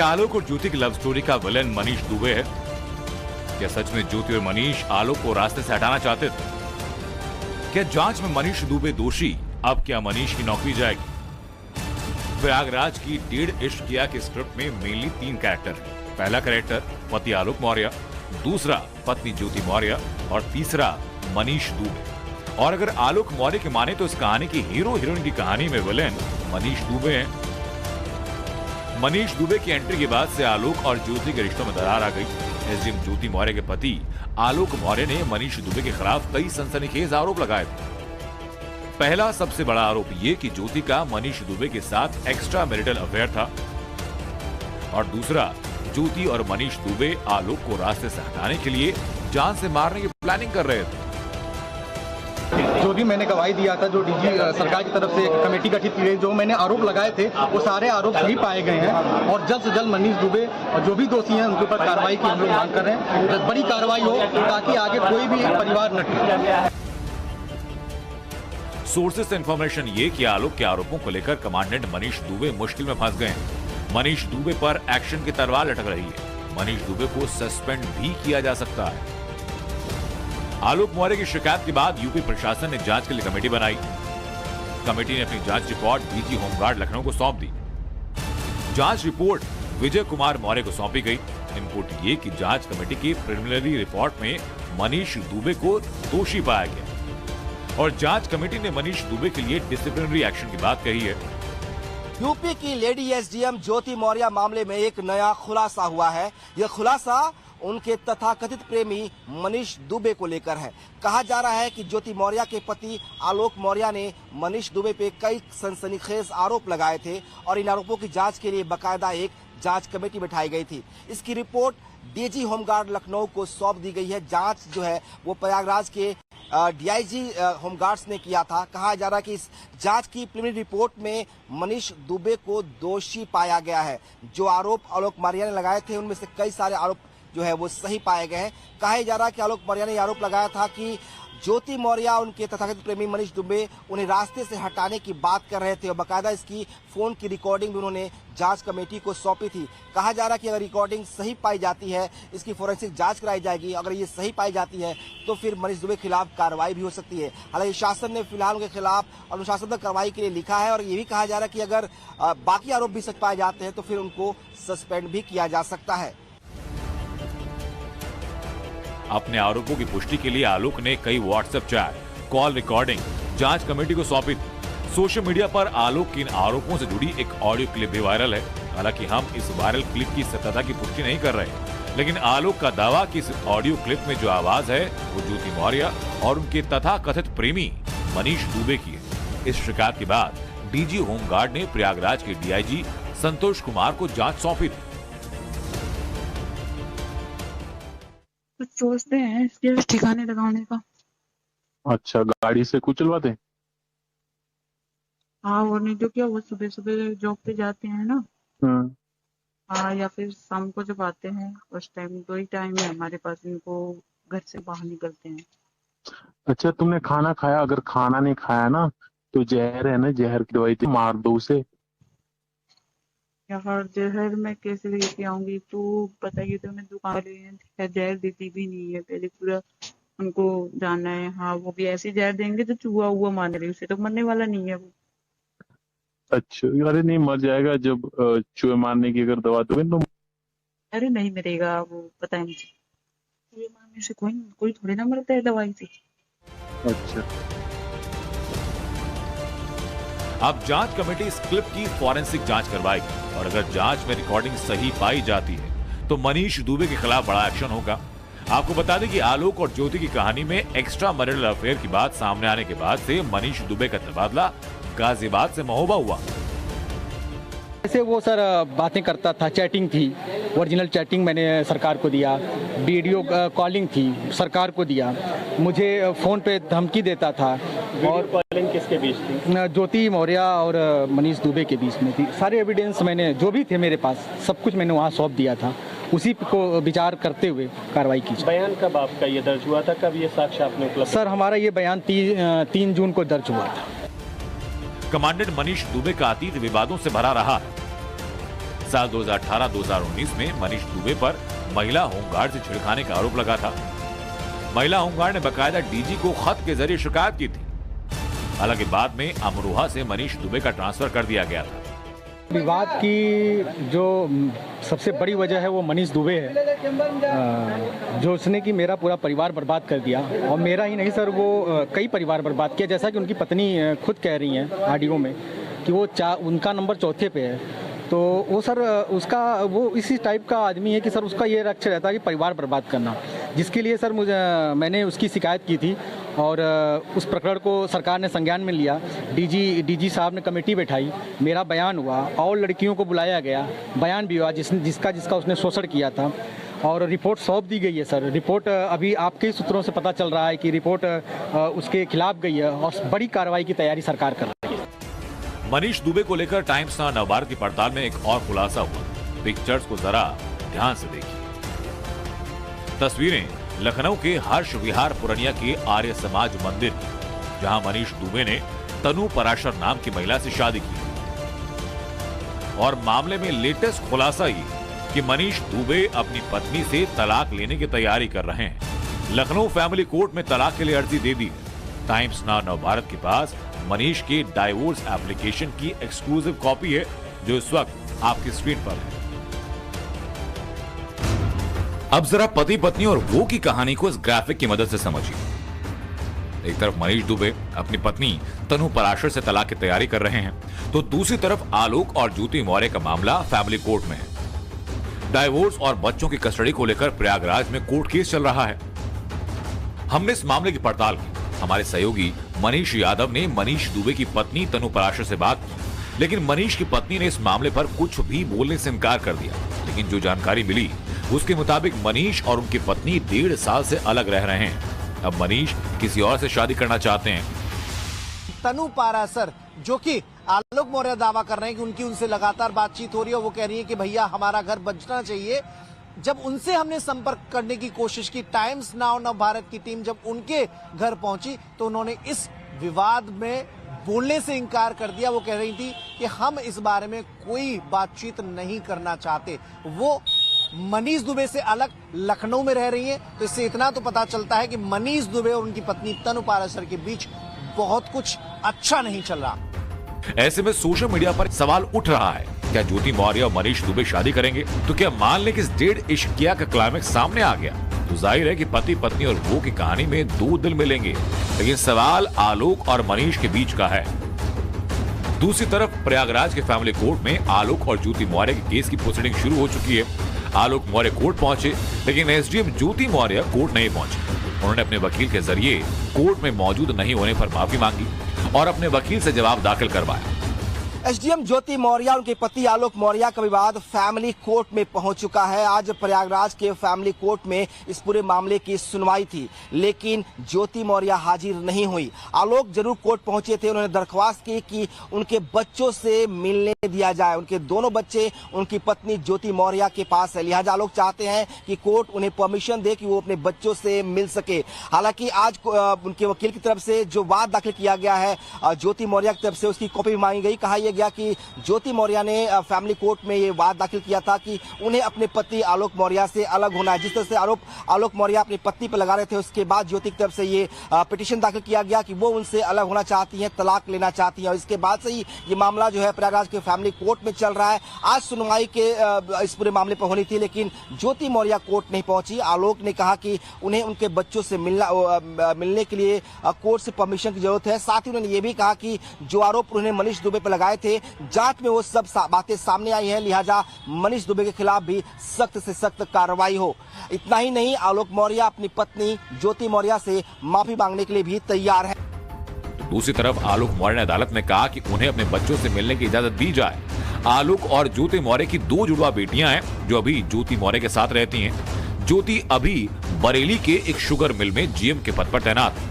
क्या आलोक और ज्योति की लव स्टोरी का विलेन मनीष दुबे है? क्या सच में ज्योति और मनीष आलोक को रास्ते से हटाना चाहते थे? क्या जांच में मनीष दुबे दोषी? अब क्या मनीष की नौकरी जाएगी? प्रयागराज की 1.5 इश्क किया के स्क्रिप्ट में मेनली 3 कैरेक्टर हैं। पहला कैरेक्टर पति आलोक मौर्य, दूसरा पत्नी ज्योति मौर्य और तीसरा मनीष दुबे। और अगर आलोक मौर्य के माने तो इस कहानी की हीरो हीरोइन की कहानी में विलेन मनीष दुबे हैं। मनीष दुबे की एंट्री के बाद से आलोक और ज्योति के रिश्तों में दरार आ गई। एसडीएम ज्योति मौर्य के पति आलोक मौर्य ने मनीष दुबे के खिलाफ कई सनसनीखेज आरोप लगाए थे। पहला सबसे बड़ा आरोप ये कि ज्योति का मनीष दुबे के साथ एक्स्ट्रा मैरिटल अफेयर था और दूसरा ज्योति और मनीष दुबे आलोक को रास्ते से हटाने के लिए जान से मारने की प्लानिंग कर रहे थे। जो भी मैंने गवाही दिया था, जो डीजी सरकार की तरफ से एक कमेटी गठित की गई, जो मैंने आरोप लगाए थे वो सारे आरोप सही पाए गए हैं और जल्द से जल्द मनीष दुबे और जो भी दोषी हैं उनके ऊपर कार्रवाई की हम लोग मांग कर रहे हैं। बड़ी कार्रवाई हो ताकि आगे कोई भी परिवार न टूटे। सोर्सेज से इंफॉर्मेशन ये कि आलोक के आरोपों को लेकर कमांडेंट मनीष दुबे मुश्किल में फंस गए हैं। मनीष दुबे पर एक्शन की तलवार लटक रही है। मनीष दुबे को सस्पेंड भी किया जा सकता है। आलोक मौर्य की शिकायत के बाद यूपी प्रशासन ने जांच के लिए कमेटी बनाई। कमेटी ने अपनी जांच रिपोर्ट डीजी होमगार्ड लखनऊ को सौंप दी। जांच रिपोर्ट विजय कुमार मौर्य को सौंपी गई। इनपुट ये कि जांच कमेटी की प्रिलिमिनरी रिपोर्ट में मनीष दुबे को दोषी पाया गया और जांच कमेटी ने मनीष दुबे के लिए डिसिप्लिनरी एक्शन की बात कही है। यूपी की लेडी एसडीएम ज्योति मौर्य मामले में एक नया खुलासा हुआ है। यह खुलासा उनके तथाकथित प्रेमी मनीष दुबे को लेकर है। कहा जा रहा है कि ज्योति मौर्य के पति आलोक मौर्य ने मनीष दुबे पे कई सनसनीखेज आरोप लगाए थे और इन आरोपों की जांच के लिए बाकायदा एक जांच कमेटी बैठाई गई थी। इसकी रिपोर्ट डीजी होमगार्ड लखनऊ को सौंप दी गई है। जांच जो है वो प्रयागराज के डीआईजी होमगार्ड्स ने किया था। कहा जा रहा है कि इस जांच की प्रिलिमिनरी रिपोर्ट में मनीष दुबे को दोषी पाया गया है। जो आरोप आलोक मौर्य ने लगाए थे उनमें से कई सारे आरोप जो है वो सही पाए गए हैं। कहा जा रहा है कि आलोक मौर्य ने आरोप लगाया था कि ज्योति मौर्य उनके तथाकथित प्रेमी मनीष दुबे उन्हें रास्ते से हटाने की बात कर रहे थे और बाकायदा इसकी फोन की रिकॉर्डिंग भी उन्होंने जांच कमेटी को सौंपी थी। कहा जा रहा है कि अगर रिकॉर्डिंग सही पाई जाती है, इसकी फोरेंसिक जांच कराई जाएगी। अगर ये सही पाई जाती है तो फिर मनीष दुबे के खिलाफ कार्रवाई भी हो सकती है। हालांकि शासन ने फिलहाल उनके खिलाफ अनुशासनात्मक कार्रवाई के लिए लिखा है और ये भी कहा जा रहा है कि अगर बाकी आरोप भी सच पाए जाते हैं तो फिर उनको सस्पेंड भी किया जा सकता है। अपने आरोपों की पुष्टि के लिए आलोक ने कई व्हाट्सएप चैट, कॉल रिकॉर्डिंग जांच कमेटी को सौंपी थी। सोशल मीडिया पर आलोक के इन आरोपों से जुड़ी एक ऑडियो क्लिप भी वायरल है। हालांकि हम इस वायरल क्लिप की सत्यता की पुष्टि नहीं कर रहे, लेकिन आलोक का दावा कि इस ऑडियो क्लिप में जो आवाज है वो ज्योति मौर्य और उनके तथाकथित प्रेमी मनीष दुबे की है। इस शिकायत के बाद डीजी होमगार्ड ने प्रयागराज के डीआईजी संतोष कुमार को जांच सौंपी थी। कुछ सोचते हैं इसके ठिकाने लगाने का। अच्छा, गाड़ी से कुचलवाते? हाँ, और नहीं तो क्या, वो सुबह सुबह जॉब पे जाते हैं ना। हाँ, या फिर शाम को जब आते हैं उस टाइम, 2 ही टाइम है हमारे पास, इनको घर से बाहर निकलते हैं। अच्छा, तुमने खाना खाया? अगर खाना नहीं खाया ना तो जहर है ना, जहर की दवाई मार दो उसे। यार जहर मैं कैसे लेके आऊंगी? तो बताइए, तो मैं दुकान वाले जहर देती भी नहीं है, पहले पूरा उनको जानना है। हाँ, वो भी ऐसे जहर देंगे तो चूहा हुआ मान रही, उसे तो मरने वाला नहीं है वो। अच्छा, अरे नहीं, मर जाएगा जब चूहे मारने की अगर दवा दोगे तो। अरे नहीं मरेगा वो, पता है मुझे। चूहे मारने से कोई थोड़ी ना मरता है दवाई से। अच्छा, अब जांच कमेटी इस क्लिप की फॉरेंसिक जांच करवाएगी और अगर जांच में रिकॉर्डिंग सही पाई जाती है तो मनीष दुबे के खिलाफ बड़ा एक्शन होगा। आपको बता दें कि आलोक और ज्योति की कहानी में एक्स्ट्रा मैरिटल अफेयर की बात सामने आने के बाद से मनीष दुबे का तबादला गाजियाबाद से महोबा हुआ। ऐसे वो सर बातें करता था, चैटिंग थी, ओरिजिनल चैटिंग मैंने सरकार को दिया, वीडियो कॉलिंग थी सरकार को दिया, मुझे फ़ोन पे धमकी देता था। और कॉलिंग किसके बीच थी? ज्योति मौर्य और मनीष दुबे के बीच में थी। सारे एविडेंस मैंने जो भी थे मेरे पास सब कुछ मैंने वहाँ सौंप दिया था। उसी को विचार करते हुए कार्रवाई की। बयान कब आपका ये दर्ज हुआ था? कब ये साक्ष्य आपने उपलब्ध? सर हमारा ये बयान 3 जून को दर्ज हुआ था। कमांडेंट मनीष दुबे का अतीत विवादों से भरा रहा है। साल 2018-2019 में मनीष दुबे पर महिला होमगार्ड से छिड़खाने का आरोप लगा था। महिला होमगार्ड ने बकायदा डीजी को खत के जरिए शिकायत की थी। हालांकि बाद में अमरोहा से मनीष दुबे का ट्रांसफर कर दिया गया था। विवाद की जो सबसे बड़ी वजह है वो मनीष दुबे है, जो उसने कि मेरा पूरा परिवार बर्बाद कर दिया। और मेरा ही नहीं सर, वो कई परिवार बर्बाद किया। जैसा कि उनकी पत्नी खुद कह रही हैं ऑडियो में कि वो उनका नंबर चौथे पे है। तो वो सर उसका वो इसी टाइप का आदमी है कि सर उसका ये लक्ष्य रहता है कि परिवार बर्बाद करना, जिसके लिए सर मैंने उसकी शिकायत की थी और उस प्रकरण को सरकार ने संज्ञान में लिया। डीजी साहब ने कमेटी बैठाई, मेरा बयान हुआ और लड़कियों को बुलाया गया, बयान भी हुआ जिसका उसने शोषण किया था और रिपोर्ट सौंप दी गई है। सर रिपोर्ट अभी आपके ही सूत्रों से पता चल रहा है कि रिपोर्ट उसके खिलाफ गई है और बड़ी कार्रवाई की तैयारी सरकार कर रही है। मनीष दुबे को लेकर टाइम्स नाउ नवभारत की पड़ताल में एक और खुलासा हुआ। पिक्चर्स को जरा ध्यान से देखिए। तस्वीरें लखनऊ के हर्ष विहार पुरनिया के आर्य समाज मंदिर की, जहां मनीष दुबे ने तनु पराशर नाम की महिला से शादी की। और मामले में लेटेस्ट खुलासा ये कि मनीष दुबे अपनी पत्नी से तलाक लेने की तैयारी कर रहे हैं। लखनऊ फैमिली कोर्ट में तलाक के लिए अर्जी दे दी। टाइम्स नाउ नवभारत के पास मनीष के डाइवोर्स एप्लीकेशन की एक्सक्लूसिव कॉपी है, जो इस वक्त आपकी स्क्रीन पर है। अब जरा पति पत्नी और वो की कहानी को इस ग्राफिक की मदद से समझिए। एक तरफ मनीष दुबे अपनी पत्नी तनु पराशर से तलाक की तैयारी कर रहे हैं, तो दूसरी तरफ आलोक और ज्योति मौर्य का मामला फैमिली कोर्ट में है। डाइवोर्स और बच्चों की कस्टडी को लेकर प्रयागराज में कोर्ट केस चल रहा है। हमने इस मामले की पड़ताल की। हमारे सहयोगी मनीष यादव ने मनीष दुबे की पत्नी तनु पराशर से बात की, लेकिन मनीष की पत्नी ने इस मामले पर कुछ भी बोलने से इनकार कर दिया। लेकिन जो जानकारी मिली उसके मुताबिक मनीष और उनकी पत्नी 1.5 साल से अलग रह रहे हैं। अब मनीष किसी और से शादी करना चाहते हैं। तनु पराशर, जो कि आलोक मौर्य दावा कर रहे हैं कि उनकी उनसे लगातार बातचीत हो रही है, वो कह रही है कि भैया हमारा घर बचना चाहिए। जब उनसे हमने संपर्क करने की कोशिश की, टाइम्स नाउ नवभारत की टीम जब उनके घर पहुंची, तो उन्होंने इस विवाद में बोलने से इनकार कर दिया। वो कह रही थी कि हम इस बारे में कोई बातचीत नहीं करना चाहते। वो मनीष दुबे से अलग लखनऊ में रह रही हैं। तो इससे इतना तो पता चलता है कि मनीष दुबे और उनकी पत्नी तनु पराशर के बीच बहुत कुछ अच्छा नहीं चल रहा। ऐसे में सोशल मीडिया पर सवाल उठ रहा है, क्या ज्योति मौर्य और मनीष दुबे शादी करेंगे? तो क्या मान लें कि इस डेढ़ इश्क किया का क्लाइमेक्स सामने आ गया, तो जाहिर है कि पति पत्नी और वो की कहानी में 2 दिल मिलेंगे। लेकिन सवाल आलोक और मनीष के बीच का है। दूसरी तरफ प्रयागराज के फैमिली कोर्ट में आलोक और ज्योति मौर्य के केस की प्रोसीडिंग शुरू हो चुकी है। आलोक मौर्य कोर्ट पहुंचे, लेकिन एसडीएम ज्योति मौर्य कोर्ट नहीं पहुंचे। उन्होंने अपने वकील के जरिए कोर्ट में मौजूद नहीं होने पर माफी मांगी और अपने वकील से जवाब दाखिल करवाया। एसडीएम ज्योति मौर्य उनके पति आलोक मौर्य का विवाद फैमिली कोर्ट में पहुंच चुका है। आज प्रयागराज के फैमिली कोर्ट में इस पूरे मामले की सुनवाई थी, लेकिन ज्योति मौर्य हाजिर नहीं हुई। आलोक जरूर कोर्ट पहुंचे थे। उन्होंने दरख्वास्त की कि उनके बच्चों से मिलने दिया जाए। उनके दोनों बच्चे उनकी पत्नी ज्योति मौर्य के पास है, लिहाजा आलोक चाहते हैं कि कोर्ट उन्हें परमिशन दे कि वो अपने बच्चों से मिल सके। हालांकि आज उनके वकील की तरफ से जो वाद दाखिल किया गया है ज्योति मौर्य की तरफ से, उसकी कॉपी मांगी गई। कहा गया कि ज्योति मौर्य ने फैमिली कोर्ट में ये वाद दाखिल किया था कि उन्हें अपने पति आलोक मौर्य से अलग होना है। जिस तरह से आरोप आलोक मौर्य अपनी पत्नी पर लगा रहे थे, उसके बाद ज्योति की तरफ से ये पिटीशन दाखिल किया गया कि वो उनसे अलग होना चाहती हैं, तलाक लेना चाहती हैं। और इसके बाद से ही ये मामला जो है प्रयागराज के फैमिली कोर्ट में चल रहा है। आज सुनवाई के इस पूरे मामले पर होनी थी, लेकिन ज्योति मौर्य कोर्ट नहीं पहुंची। आलोक ने कहा कि उन्हें उनके बच्चों से मिलने के लिए कोर्ट से परमिशन की जरूरत है। साथ ही उन्होंने ये भी कहा कि जो आरोप उन्हें मनीष दुबे पर लगाए थे, जांच में वो सब बातें सामने आई हैं, लिहाजा मनीष दुबे के खिलाफ भी सख्त से सख्त कार्रवाई हो। इतना ही नहीं, आलोक मौर्य अपनी पत्नी ज्योति मौर्य से माफी मांगने के लिए भी तैयार है। दूसरी तरफ आलोक मौर्य ने अदालत में कहा कि उन्हें अपने बच्चों से मिलने की इजाजत दी जाए। आलोक और ज्योति मौर्य की 2 जुड़वा बेटियां हैं जो अभी ज्योति मौर्य के साथ रहती हैं। ज्योति अभी बरेली के एक शुगर मिल में जीएम के पद पर तैनात है।